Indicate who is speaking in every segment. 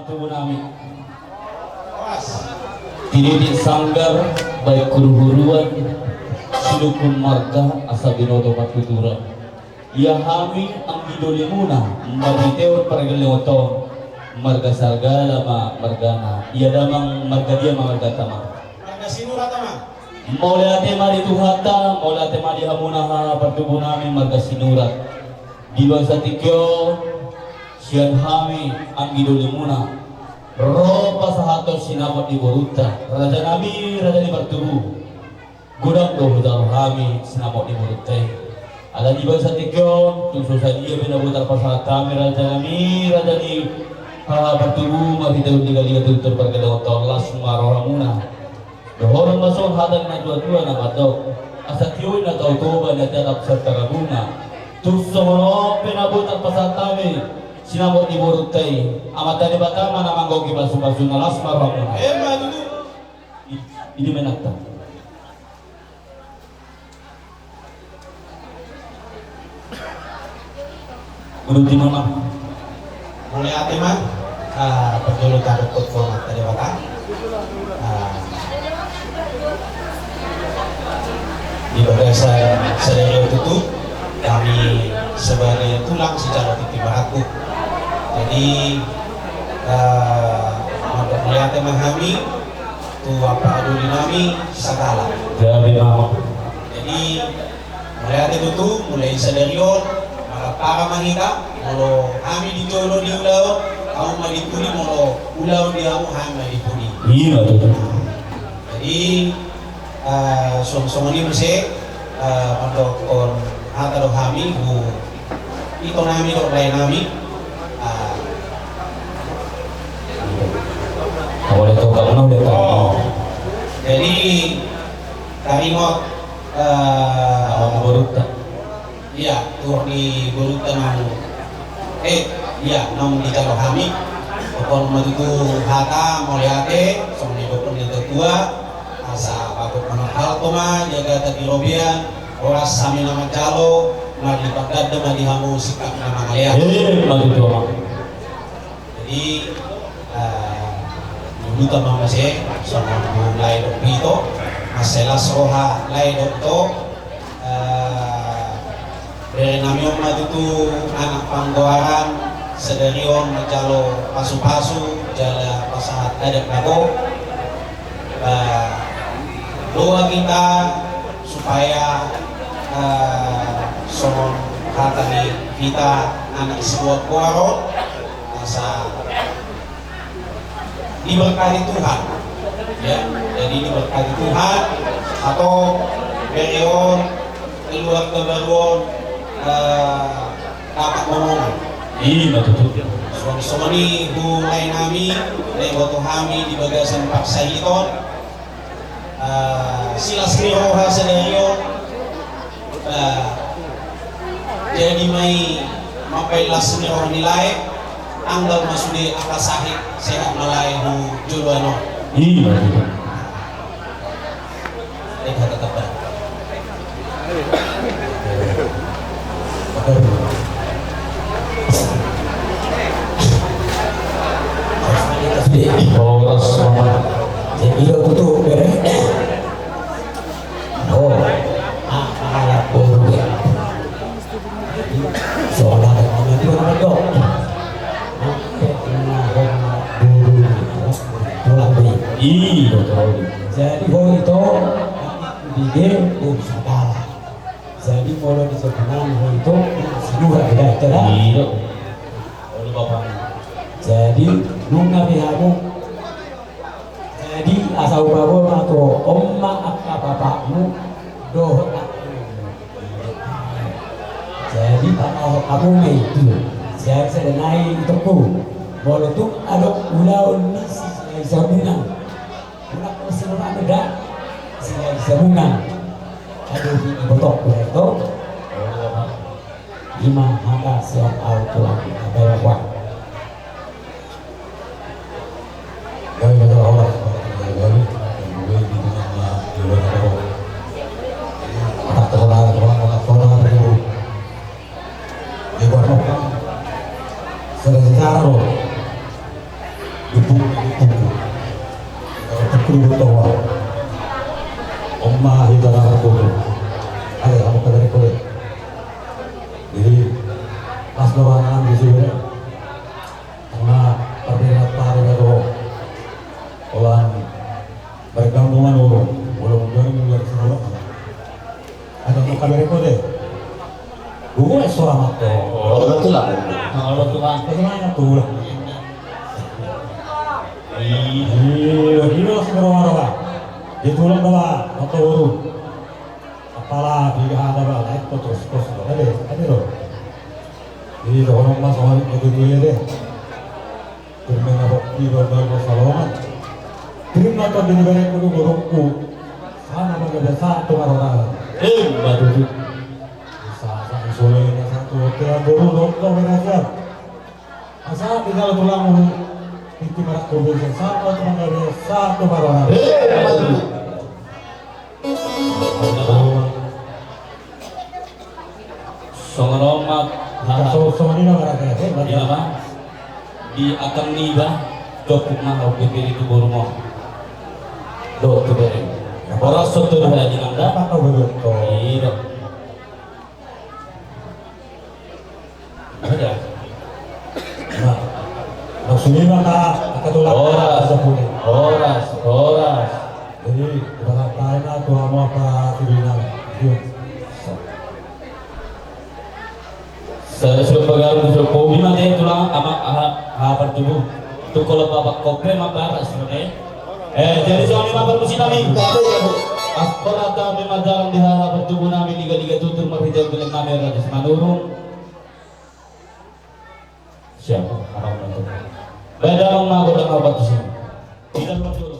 Speaker 1: tubuh nami Tinidik sanggar baik guru-guruan Sidukun marga asa binodo patuturan Ya hami ang gidolimuna Mabiteon paragalimuto Marga sargala ma margana Iya damang marga dia marga tama
Speaker 2: Marga sinura tama
Speaker 1: Maula tema di tuhata Maula tema di hamunaha pertubuh nami marga sinurat Di bangsa tikyo Sian hami ang gidolimuna Ropa sahato sinapot di Boruta Raja Nabi, Raja di Barturu Gudang do hudar kami sinapot di Boruta Ada di bangsa tikyon Tungso sa dia binabutar pasahat kami Raja Nabi, Raja di Barturu Mabitaw di Galia Tutur Pergadaw Torlas Maroramuna Dohorong masong hadang na dua-dua na batok Asa tiyoy na tautuba na darap sa Tarabuna Tungso mo pinabutar pasahat kami Sinabot di Borutay, amat dari Batama na manggogi basu-basu na las maramuna.
Speaker 2: Duduk.
Speaker 1: Ini menakta. Menurut di mana?
Speaker 2: Mulai ate man, pagdulog ka po ko tadi bata. Di bagasa sedaya tutup, kami sebagai tulang secara titik baraku. Jadi untuk melihat memahami tu apa aduli nami segala.
Speaker 1: Jadi nama.
Speaker 2: Jadi melihat itu tu mulai sedarion para mahita molo kami di jono di ulau kamu malipuni molo ulau di kamu kami malipuni.
Speaker 1: Iya betul.
Speaker 2: Jadi song ini mesti untuk kon atau kami bu itu nami dok lain nami.
Speaker 1: Awalnya tuh kamu udah tahu.
Speaker 2: Jadi karimot
Speaker 1: Awal Boruta.
Speaker 2: iya tuh di Boruta namu. Iya namu di Jalo kami. Pokon madu hata moliate somni dokon itu tua asa bakut manahal toma jaga tadi robian oras sami nama Jalo madi pagad madi hamu sikap nama kalian.
Speaker 1: Madu tua.
Speaker 2: Jadi dulu tamang masih sama mulai dok pito masalah soha lai dok to dari namiong madu tu anak panggoaran sedarion majalo pasu-pasu jala pasahat ada nabo doa kita supaya somon kata kita anak sebuah kuarot asa diberkati Tuhan ya jadi diberkati Tuhan atau berion keluar kebaruan dapat momongan
Speaker 1: Iya betul.
Speaker 2: Somoni hulai nami legoto kami di bagasan paksa hiton silas rihoha sedarion jadi mai mapai las rihoha nilai anggal masude akasahik sehat malai hu julwano.
Speaker 1: Iya betul.
Speaker 2: Lihat tetap.
Speaker 1: Oras sama.
Speaker 2: Jadi itu tuh beres. Alat buruk ya. Soalnya ada di mana dok?
Speaker 1: Iya betul.
Speaker 2: Jadi kalau itu dia segala. Jadi kalau di sekolah itu semua ada cara.
Speaker 1: Iya. Oleh bapak.
Speaker 2: Jadi nunga pihamu. Jadi asal bawa atau omma apa bapakmu doh. Jadi kalau kamu itu saya sedenai itu boleh tuh ada ulau nisi sabungan. Ulah sebenarnya ada sabungan. Ada di botok itu. Lima maka siap auto lagi apa yang buat. Dari betul Allah. Tak terlalu dibuat secara
Speaker 3: ibu kalau tekru tawa omma hidara aku ada kamu kadang kau jadi pas doangan di sini karena perbedaan taruh itu orang bergabungan orang belum mulai semua ada muka dari kau deh gue seorang aktor
Speaker 1: Oh, betul lah. Kalau Tuhan.
Speaker 3: bagaimana tuh lah gila semua ditulang bawa atau urut kepala tiga ada bawa itu terus ada loh jadi orang mas orang itu dulu deh terima apa di berbagai salongan terima atau di negara kudu borongku sana bagaimana satu orang
Speaker 1: Batu tu.
Speaker 3: satu solehnya satu tiap boru dokter berajar asal tinggal tulang itu marak kubis satu teman satu orang
Speaker 1: Batu tu. Songoromat.
Speaker 3: so ini nggak ada
Speaker 1: Di apa? Di akan niga. Cukup mahal kepilih itu baru mau. Do tu beri. Orang soto dah di nanda.
Speaker 3: apa kau betul
Speaker 1: Iya. Ada.
Speaker 3: nah maksudnya maka tulang
Speaker 1: Oras.
Speaker 3: sepuluh
Speaker 1: Oras.
Speaker 3: jadi udah tanya tuh mau apa tulisan
Speaker 1: Sudah pegang sudah kopi mati tulang apa tubuh. Tu kalau bapak kopi maka sebenarnya. Jadi soalnya maka mesti kami. Asparata memang dalam di hadapan tubuh kami liga tutur merhijau dengan kami ratus manurung. Siapa? Orang itu. Beda orang mago dan apa tu sini. Tidak menurut.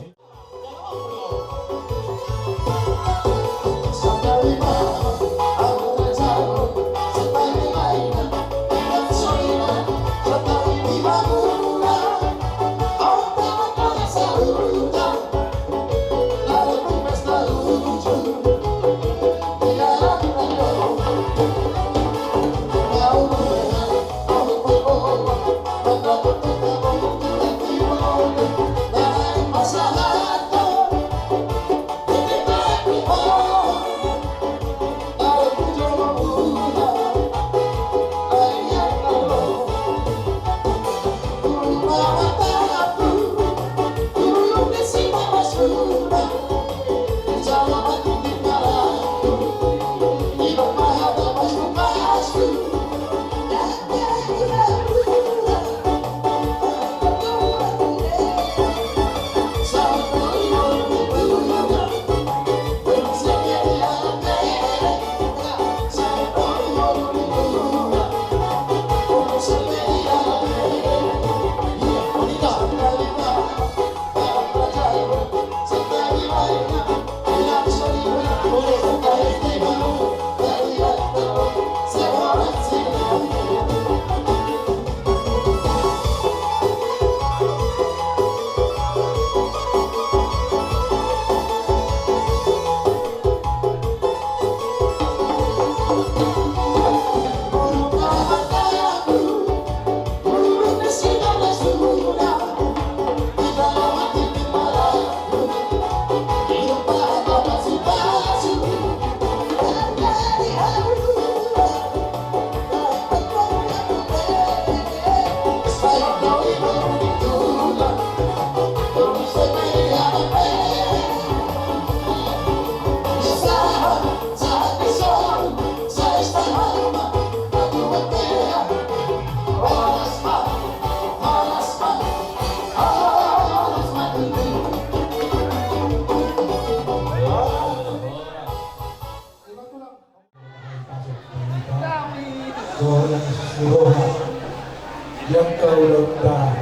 Speaker 3: yang kau letak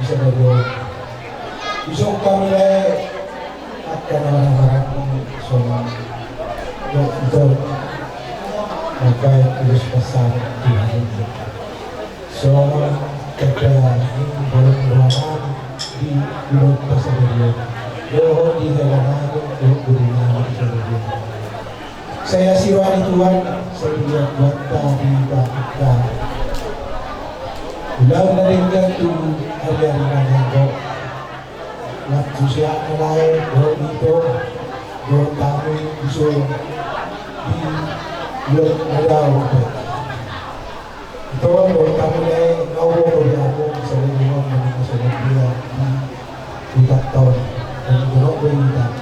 Speaker 3: bisa berdoa bisa kami akan orang-orang semua untuk mengkai tulis pesan Tuhan itu semua kita boleh berulang di mulut tersebut doa di dalam untuk beriman tersebut saya siwani Tuhan saya buat tadi kita ulang dari itu ada yang
Speaker 4: siya nalay doon dito doon kami gusto di yun na daw ito doon kami na nauwo ko niya ako sa lingong mga kasunod niya di ikat taon ang gano'n ko yung ikat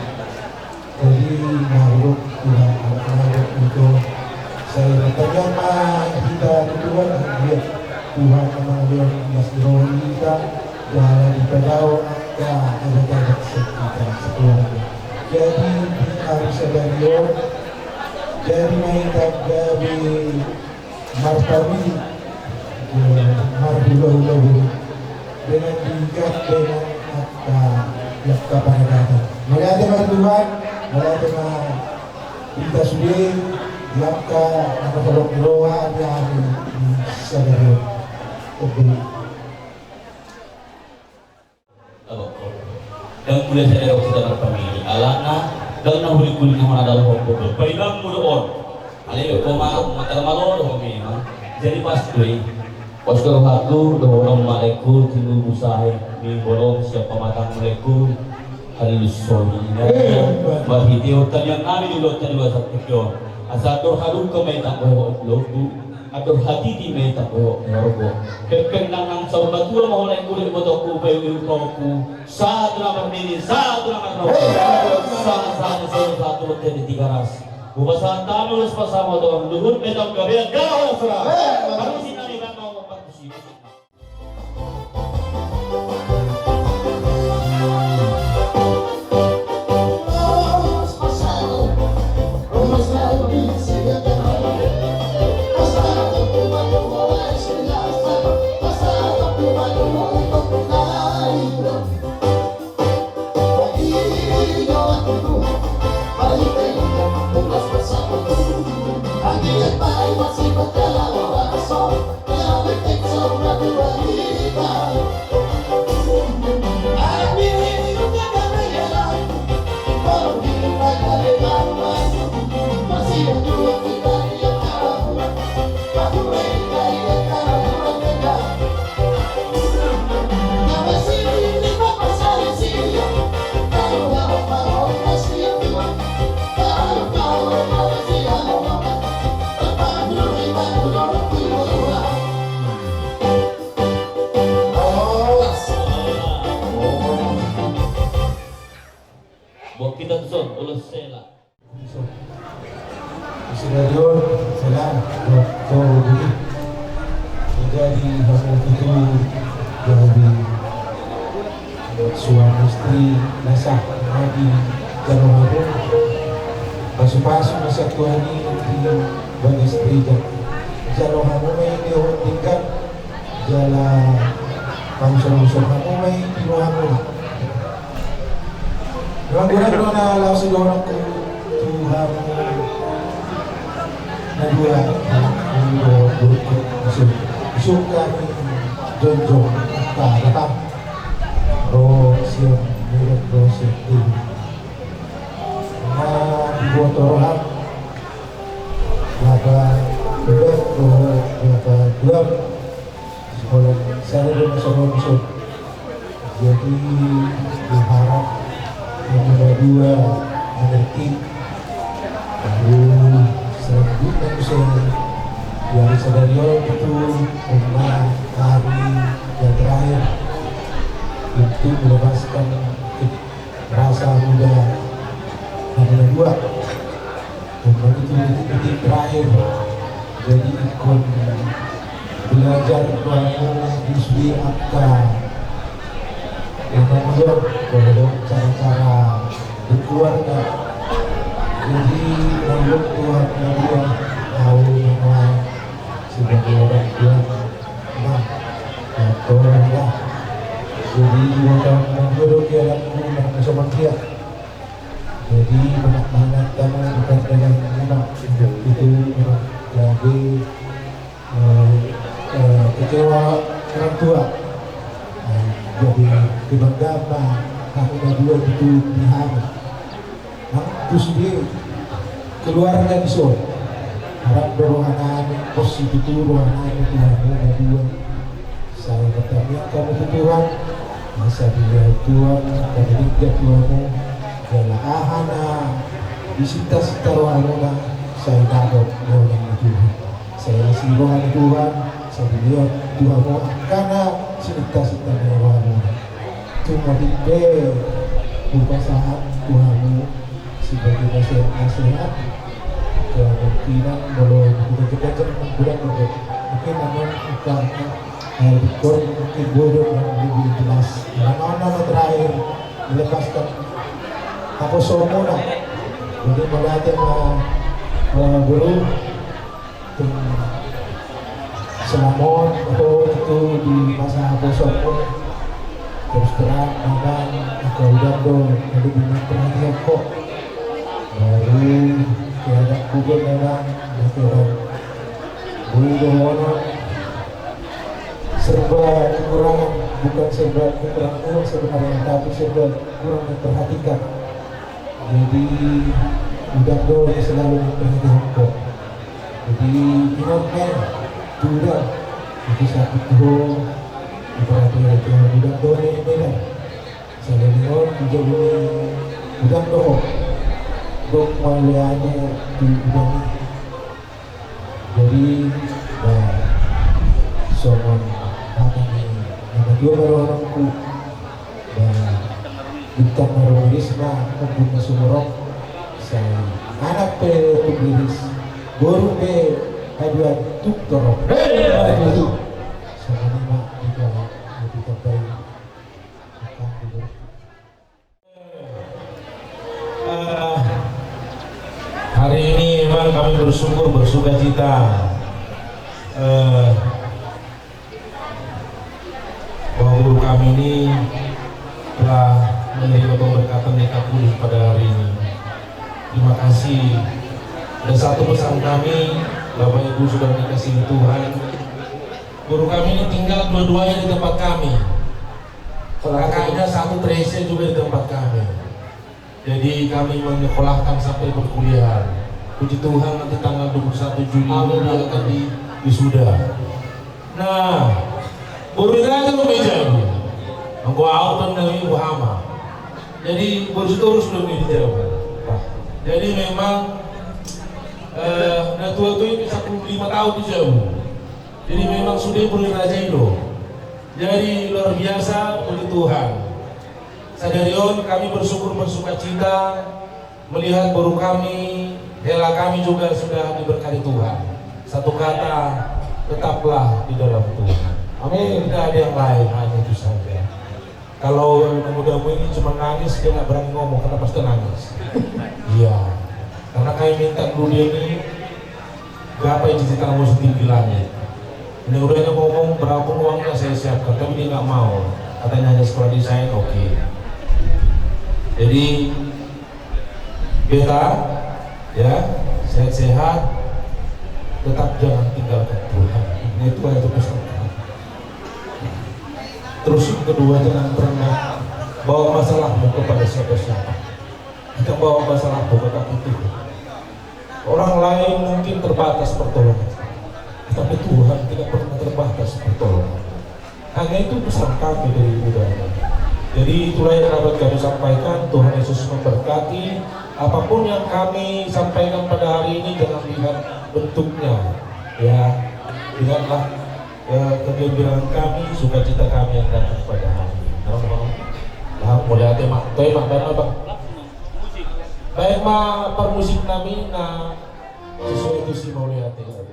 Speaker 4: jadi nahulog Tuhan ang nahulog dito sa kanyang makikita ni Tuhan ang lihat Tuhan ang mga lihat mas diroon kita wala di pa daw ang agad-agad sa kita sa Tuhan jadi hari Sadaryo jadi may gabi martabi marbulo-ulo dengan diikat dengan at kapanagatan mula ito mga Tuhan mula ito mga kita sulit Yapka nakapalok-iroha niya amin sa gano'n. Okay.
Speaker 1: Dan mulai saya dapat kita berpamili alana dan nahuli-huli na mga dalam hukum pailang mo doon aliyo mata malolo kami jadi pas ko hatu doon malaiku tinubu sahe ni bolong siapa matang malaiku halus sohinya bahitiyo tanyang namin dulu tanyang sa tikyo asator halung ko may takbo lobu ator hati di may takbo yorgo kepeng nang sa batua mahulay kulit mo to ku bayu ku satu nama ini satu nama satu satu dari 300 bukasan tanus pasama to luhut metang gabe gawa sura kamu sinami kan mau pagkusi kita tuson ulos sela
Speaker 4: Sadaryo sila so dito jadi hasil itu jadi suami istri nasa di Januari pasok-pasok na sa Tuhan di bang istri Januari may tingkat jala pangusong-usong ako may pinuhan mo Yung guna na lang siguro ko Tuhan na dua ang buruk ko suka ni Jojo ka datang ro siya meron ro siya na botorohan laba dua laba dua sekolah saya belum masuk jadi diharap yang dua mengerti lalu selanjutnya saya dari Sadaryo itu rumah hari yang terakhir untuk melepaskan rasa muda yang dua rumah itu titik terakhir jadi ikut belajar kamu di Sri Akka yang kedua kalau cara-cara berkeluarga jadi menurut Tuhan kedua tahu bahwa sebagai orang tua nah atau rendah jadi orang menurut dia dalam bersama dia jadi banyak kamu bukan dengan anak itu lagi kecewa orang tua jadi kebanggaan kamu berdua itu dihamil itu sendiri keluarga di Solo harap dorongan positif itu ruangan itu hamil berdua saya bertanya kamu itu Tuhan masa dilihat Tuhan dan hingga Tuhanmu adalah ahana disita-sita rohana saya dapat menolong Tuhan saya sirohan Tuhan saya dilihat Tuhanmu karena sita-sita rohana cuma dipe bukan saat Tuhanmu sebagai nasihat kemungkinan kalau kita budak mungkin namun bukan Bikor mungkin bodoh yang lebih jelas nama terakhir dilepaskan aku somona jadi melatih guru Selamon itu di masa aku somo terus terang makan aku udah dong jadi diminta kok baru tiada kubur memang tiada bodoh serba kekurangan bukan serba kekurangan sebenarnya tapi serba kurang memperhatikan jadi udah dong selalu memperhatikan kok jadi ingatkan sudah itu satu tuh diperhatikan itu udah dong ini benar saya lihat juga udah dong dok melihatnya di udah jadi soal dua orang-orangku dan bukan terorisme membunuh sumurok saya anak petugas baru ke aduan tuk torok itu sama lima juga lebih terbaik
Speaker 3: hari ini memang kami bersuka cita bahwa guru kami ini telah menerima pemberkatan nikah pulih pada hari ini. Terima kasih. Dan satu pesan kami, Bapak Ibu sudah dikasihi Tuhan, guru kami ini tinggal dua-duanya di tempat kami. Kakaknya satu Tracy juga di tempat kami. Jadi kami menyekolahkan sampai berkuliah. Puji Tuhan nanti tanggal 21 Juli dia akan di wisuda. Nah, guru itu aja meja ibu. Aku auton dari Ibu Hama. Jadi terus belum dijawab. Jadi memang tua itu ini 15 tahun dijauh. Jadi memang sudah beriraja itu. Jadi luar biasa puji Tuhan. Sadarion kami bersuka cita melihat guru kami, Hela kami juga sudah diberkati Tuhan. Satu kata, tetaplah di dalam Tuhan. Amin. Tidak ada yang lain, hanya itu saja. Kalau muda-muda ini cuma nangis, dia nggak berani ngomong karena pasti nangis. Iya. Karena kami minta dulu dia ini gapai cita-citamu setinggi langit. Ini udah ngomong berapa uangnya saya siapkan, tapi dia nggak mau. Katanya hanya sekolah desain, oke. Jadi beta ya sehat-sehat, tetap jangan tinggalkan Tuhan. Itu aja pesan. Terus yang kedua, jangan pernah bawa masalahmu kepada siapa-siapa. Kita bawa masalahmu ke kaki Tuhan. Orang lain mungkin terbatas pertolongan, tapi Tuhan tidak pernah terbatas pertolongan. Hanya itu pesan kami dari udara. Jadi itulah yang dapat kami sampaikan. Tuhan Yesus memberkati. Apapun yang kami sampaikan pada hari ini, jangan lihat bentuknya, ya, lihatlah kegembiraan kami, sukacita kami yang datang pada hari ini. Nah, mulai tema bang. Baik ma permusik kami, nah sesuai itu sih mau lihat ya.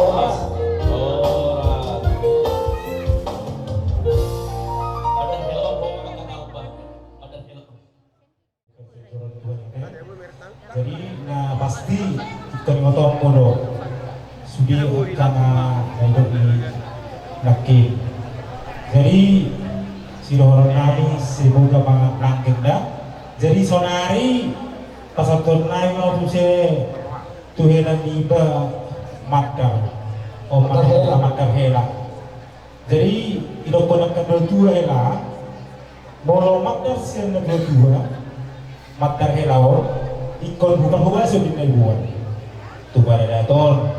Speaker 1: Oras. Ada helm kok nggak tahu Pak. Ada helm.
Speaker 3: Jadi nah pasti ikan ngotong mono sudi karena hidup di laki. Jadi si orang kami semoga banget langkeng dah. Jadi sonari pasal turnai mau tu se tuhelan iba makkar. Oh makkar hela. Jadi idok ponak kedua tua hela. Molo makkar sen kedua tua makkar hela ikon bukan bukan sudah buat tu pada dator.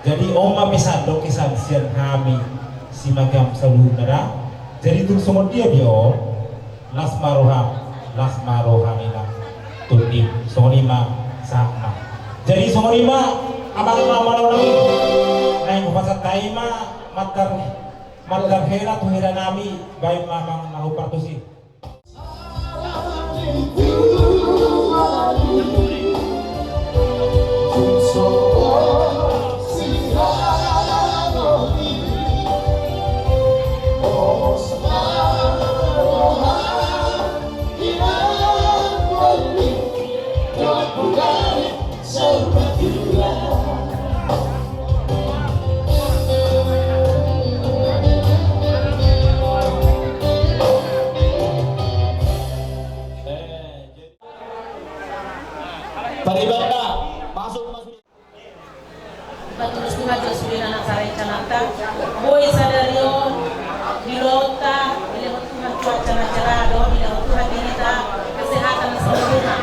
Speaker 3: Jadi oma bisa dok kisan sian kami si magam selalu nara. Jadi tu semua dia bio las maroham ina tutim sonima sama. Jadi sonima abang malam nami naik upasa taima matkar hera tu hera nami baik mamang mahu partusi.
Speaker 1: Paribanda masuk.
Speaker 5: Terus Tuhan Yesus anak sarai canata, boy sadario, dilota, bila Tuhan cuaca cerah, bila Tuhan kita kesehatan sempurna.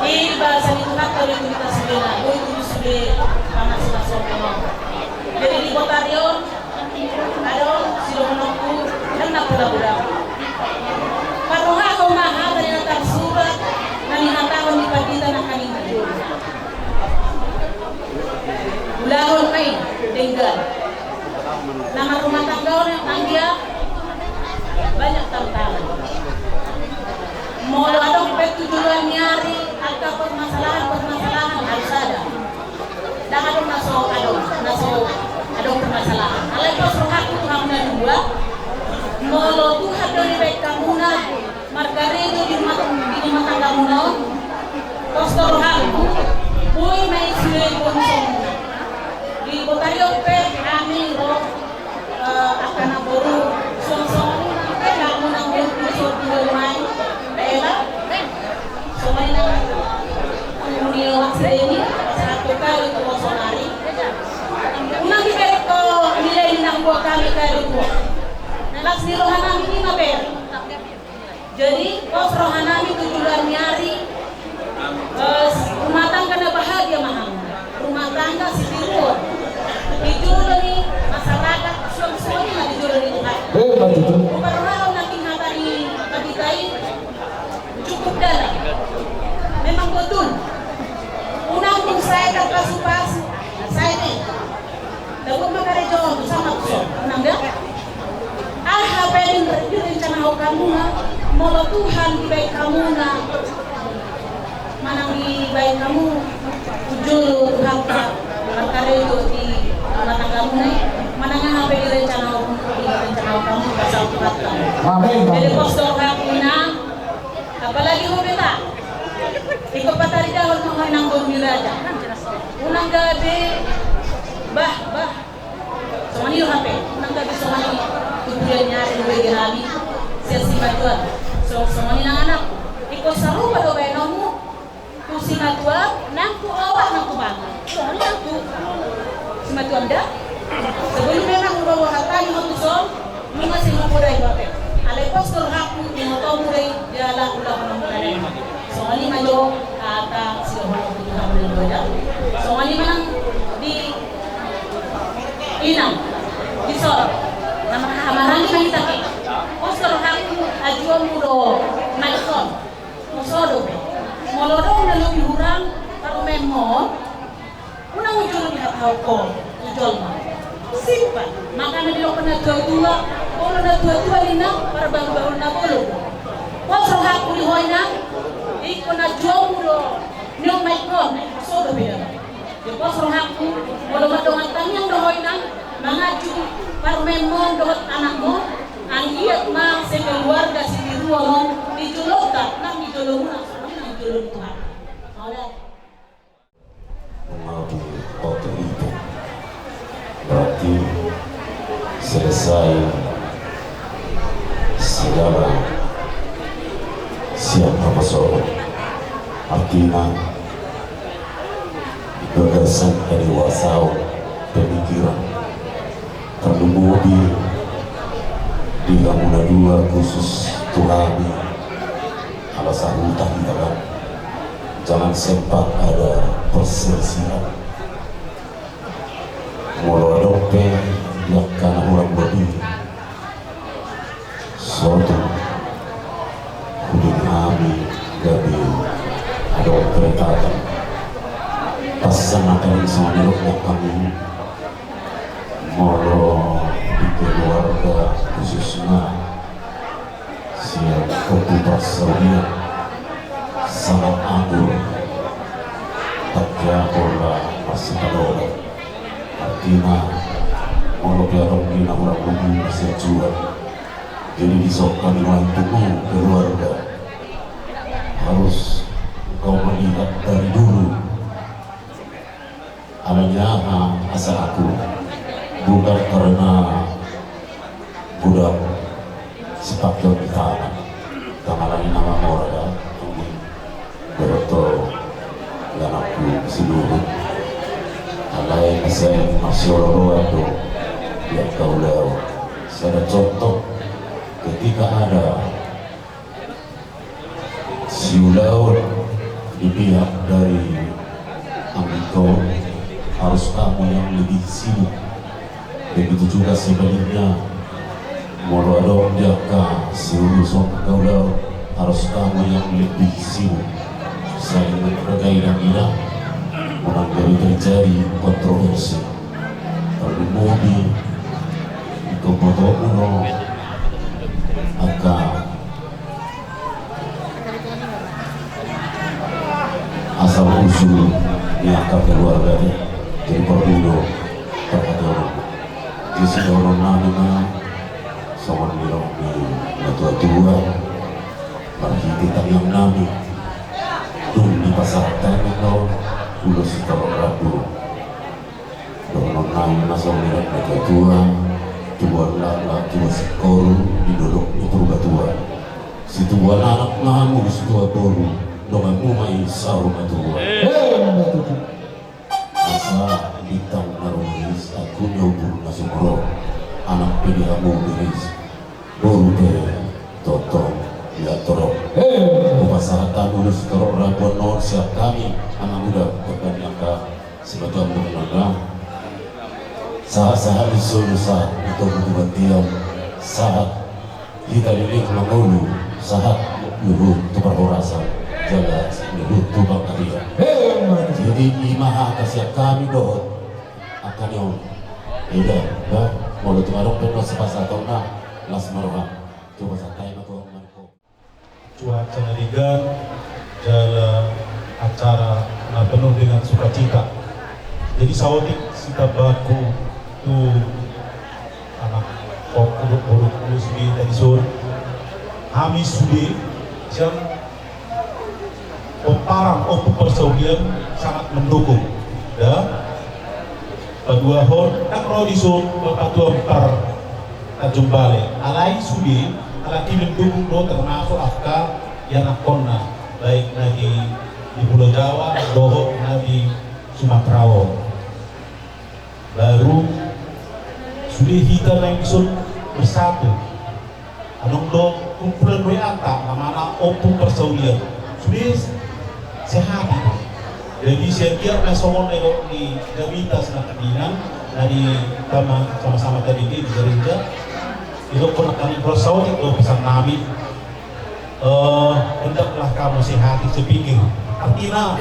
Speaker 5: Iba sani Tuhan kalau kita sudah, boy itu sudah panas sempurna. Jadi di Botario, ada silo menunggu dan nak budak-budak. Paroha kau mahal dari nanti surat, nani hantawan di pagi tanah kami hidup. Ulahon may tinggal. Nama rumah tangga yang tangga banyak tantangan. Mau adong tujuan nyari atau permasalahan harus ada. Dan adong adong permasalahan. Kalau itu surat itu hamna dua. Mau Tuhan dari baik kamu na margaredo di rumah tangga muno. Pastor Hamu, boy may suwe konsum. Di Botario pe kami akan aboru song-song kamu nang besok di main bela somai nang unio ini satu kali ke sonari unang diberi ko nilai nang buat kami kali ko nalak si rohanami ini maber jadi pos rohanami tujuan nyari rumah tangga na bahagia mahal rumah tangga si biru dijulani masyarakat semuanya nggak dijulani Tuhan. Baru nanti hari kabitai cukup dalam. Memang betul. Unang pun saya tak pasu-pasu. Saya ni. Dapat makarejo sama tu. Unang dia. Pelin rencana kamu na. Molo Tuhan di baik kamu na. Manang di baik kamu. Julu Tuhan tak. Makarejo di rumah tanggamu nih, mana nggak sampai di rencana kamu pasal Tuhan kamu. Jadi pastor kamu nang, apalagi mau beta, ikut patari dahulu mau nanggung miraja, unang gabe, bah, semua ini HP, unang gabe semua ini tujuan nyari bagi kami, sesi batuan, semua ini nang anak, ikut seru pada benomu, tusi batuan, nangku awak nangku bangun, soalnya nangku. Matu anda sebelum memang bawa harta yang mutuson ini masih memudai bapak alai pastor haku yang tahu mulai jalan ulah menamudai soalnya majo kata siapa yang boleh belajar soalnya memang di inang di sor nama hamarangi kita ke pastor haku ajuan mudo maison musodo molodong na lebih kurang kalau memang unang ujung di hau jual simpan makanya dia pernah tua kalau na tua lina para baru na bolu pasal hak kulihoy na ikon na jual mulo nyong may kon so do beda Jepos rohaku, kalau madongan tanyang dohoinan, mengaju parmemon dohot anakmu, anggiat mang sekeluarga si diruang dijulokkan, nang dijulungan, nang dijulun Tuhan. Oleh
Speaker 6: mengalami waktu itu berarti selesai segala siap masuk artinya gagasan kedewasaan pemikiran terlumudi di Gamuna dua khusus Tuhami alasan utah kita kan jangan sempat ada perselisihan mulu dope yang karena orang lebih suatu kudin kami gabi ada perintahkan pasan akan semuanya yang kami mulu di keluarga khususnya siap okupasinya sangat anggur takya bola masih ada artinya kalau biarong di orang bumi masih jual jadi disokkan dengan tubuh keluarga harus kau melihat dari dulu alanya asal aku bukan karena budak sepak di tangan tangan nama orang beroto dan aku seluruh alai saya masih orang itu yang kau lewat ada contoh ketika ada siulaun di pihak dari Amerika harus kamu yang lebih sibuk begitu juga sebaliknya mau ada jaka seluruh kau lewat harus kamu yang lebih sibuk saling menghargai dan tidak menanggapi terjadi kontroversi terlumudi kepotokuno akan asal usul diangkat keluarganya jadi perlu perhatian di sini orang namanya sama bilang di tua-tua bagi kita yang nami di pasar tanah kau udah setelah ragu orang nami masuk bilang tua tuan lala tua sekoru diduduk di purba tua si tuan anak namu si tua boru dengan umai sarung tua asa bintang naruhis aku nyobur masuk roh anak pilihanmu biris boru deh totong ya torok upasahatan urus torok rabuan non siap kami anak muda bukan nyangka sebagai bernaga saat-saat disuruh untuk bergantian saat kita dilihat mengulu saat luhut tukar orasan jaga luhut tukar kalian jadi imaha kasih kami doh akan yang udah bah mau tukarong penuh sepasang tahun nah las maroha coba sakai atau manko
Speaker 3: cuaca narigan dalam acara penuh dengan sukacita jadi sawotik kita baku tu anak pokok musbi tadi sur kami sudah jam peparang opo persaudian sangat mendukung dan kedua hon tak rodison berpatua per kajumbale alai sudah alaki mendukung do termasuk afka yang akonna baik di Pulau Jawa doho di Sumatera baru sudah kita yang isun bersatu anong do kumpulan we anta namanya opu persaudian sudah sehat jadi saya kira mesomon di Jawitas na kabinan dari teman sama-sama tadi di Gerinja itu pun kami bersaudi do pesan nabi hendaklah kamu sehati sepikir artinya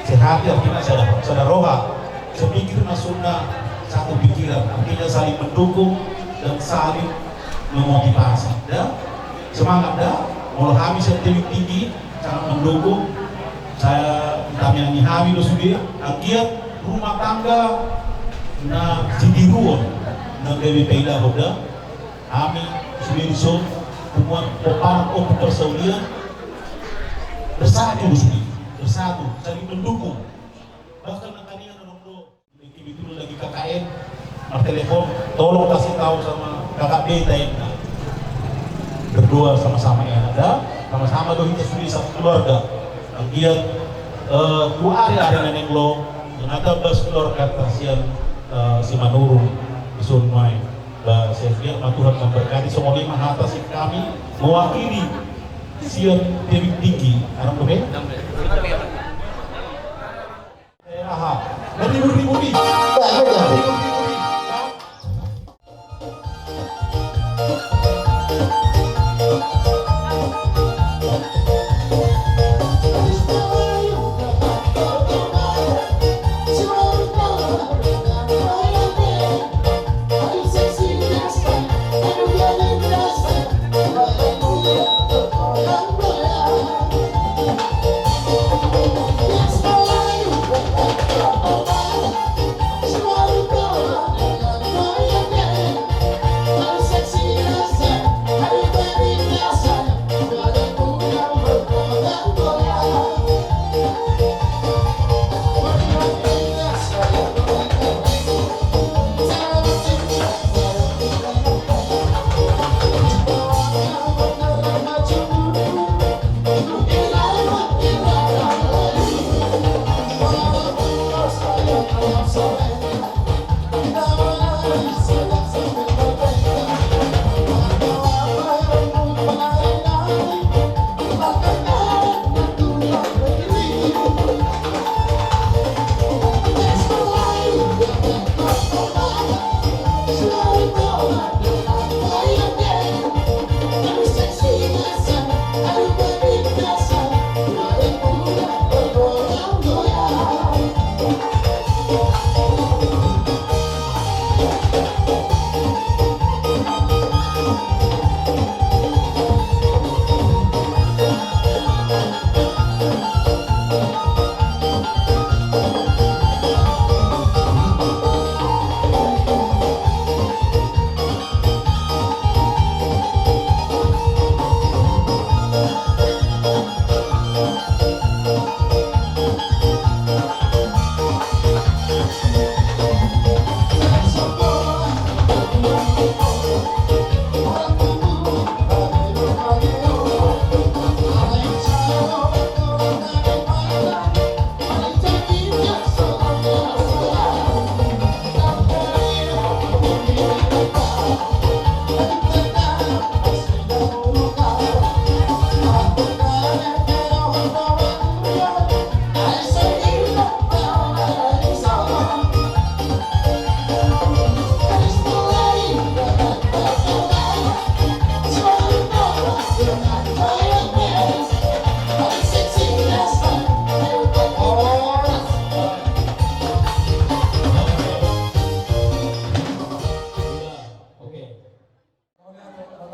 Speaker 3: sehati artinya sadar roha sepikir masuknya satu pikiran artinya saling mendukung dan saling memotivasi dan semangat dah mulai kami setiap tinggi sangat mendukung saya kami yang kami sudah agiat
Speaker 7: rumah tangga na sitiruan ng DBP Lahoda, kami sumirisod, kumuha paano o persaulian, bersatu di sini, bersatu, saling mendukung. Bahkan ng kanina nanondo, begitu lagi KKN, telepon, tolong kasih tahu sama kakak beta yang berdua sama-sama yang ada, sama-sama doa kita sudah satu keluarga. Kemudian hari nenek lo, menata bas keluarga kasihan si Manurung, si Sunmai, saya lihat Tuhan memberkati semua lima atas kami mewakili siap lebih tinggi. Arang dobe? Aha, beribu-ribu nih.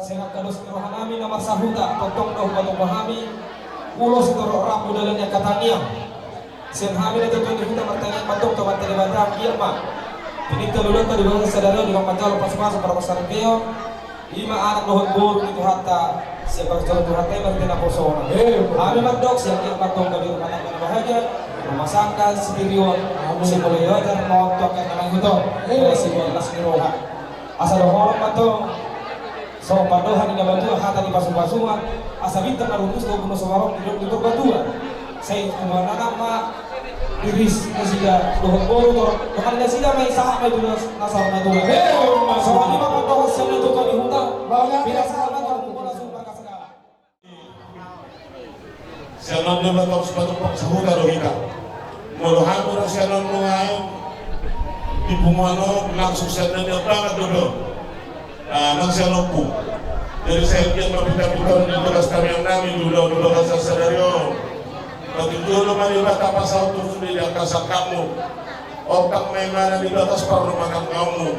Speaker 8: Sengat kadus rohanami namar sahuta totong doh batong bahami ulos toro rapu dalamnya kataniam sen hami itu tuh kita bertanya batong ke batang batang kiama ini terlalu tadi bahasa sadar di kampung pas-pas para pasar keo lima anak doh bor itu hatta siapa cara tuh hatta yang bertina persona hami madok siang yang batong ke rumah tangga bahagia rumah sangka sendirian si boleh aja mau token nama itu si boleh las roha asal orang batong so padohan di batu hata di pasung-pasungan asa bintang narumus do kuno samarok di batuan saya cuma nama iris nasida dohon boru to kan nasida may sahak may dunas nasar na tuwa so ani mga patok sa nito to ni huta bila sa na to kuno super kasagala
Speaker 7: Siya lang naman tapos patupok sa huta rohita muluhan mo na siya lang ngayon di pumano langsung siya na niya banget dodo nagsialong po. Dari saya yang mapita-pita ng tugas kami ang namin dulu sa senaryo. Pagdulo man iba tapos sa tuloy ang kasakap mo. Otak may mana di batas para lumakang kamu.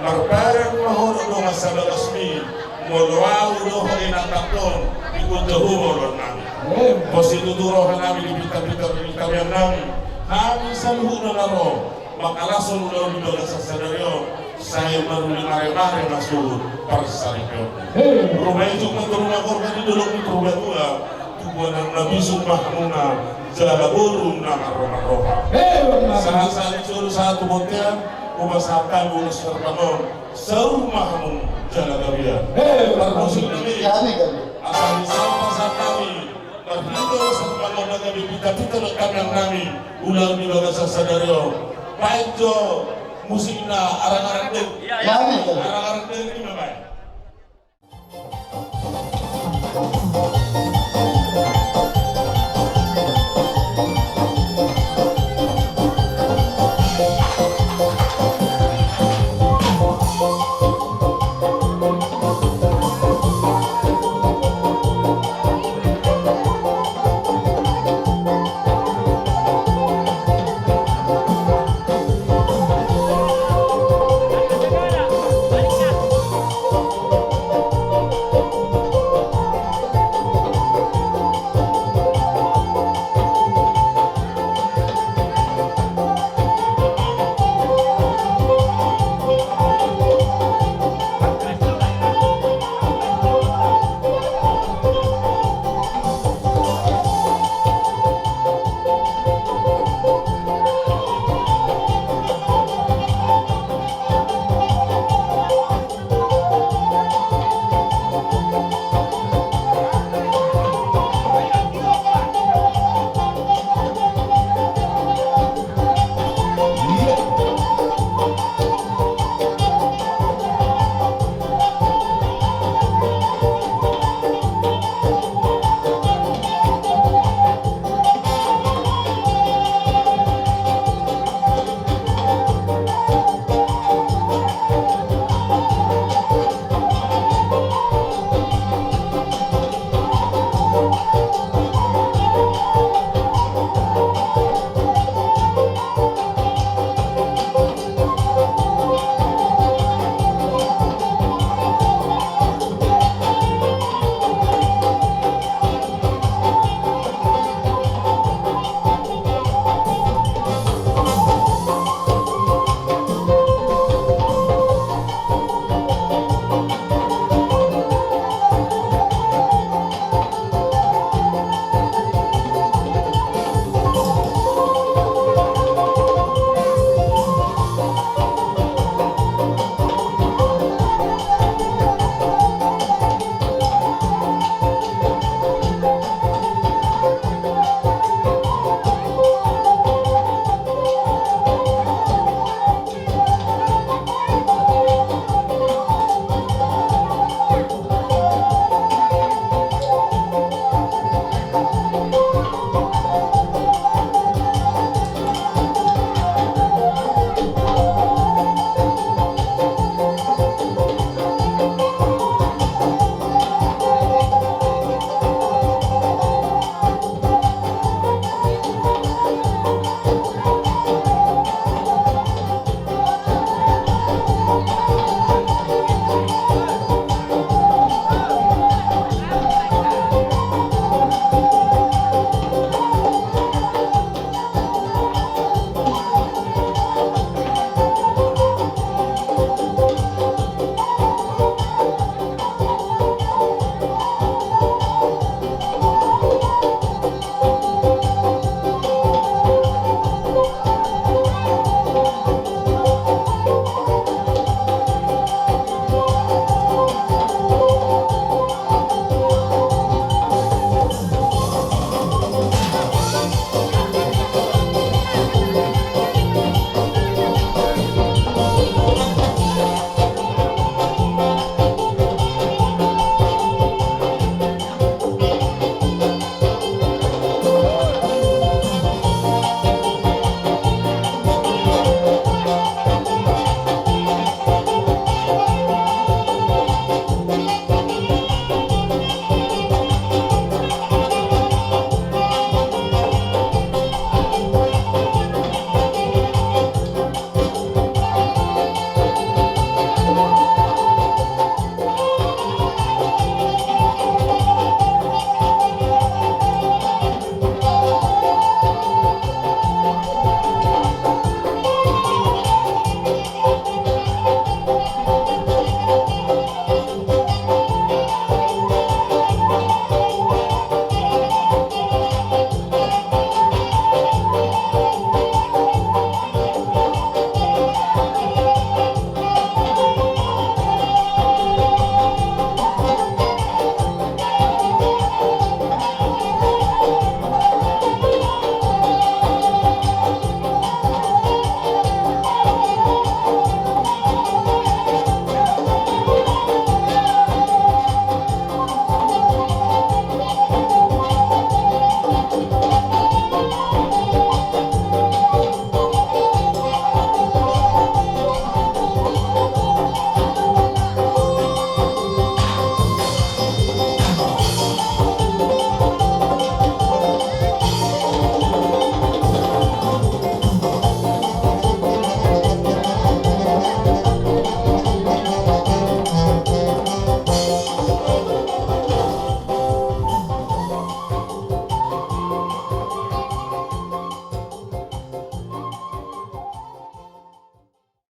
Speaker 7: Marparang mahulog ng sa balasmi. Muluaw do ang inatakton. Ikot na humor namin. Kung sinuturo ka namin, ibita-bita kami ang namin.
Speaker 9: kami saluhu nalaro makalason ulo di bagas sadario saya baru mare-mare masuk persarikyo rumah itu rumah korban di dulu rumah tua tubuh nang nabi sumpah muna jaga burung nama roha salah suruh satu botian umasakan ulus terbangun serumah mun jaga gabia termusik demi asal disapa saat kami terhitung satu bangun naga kita lekam yang kami ulang di bagas sadario baik jo musikna arang-arang deng arang-arang deng ini baik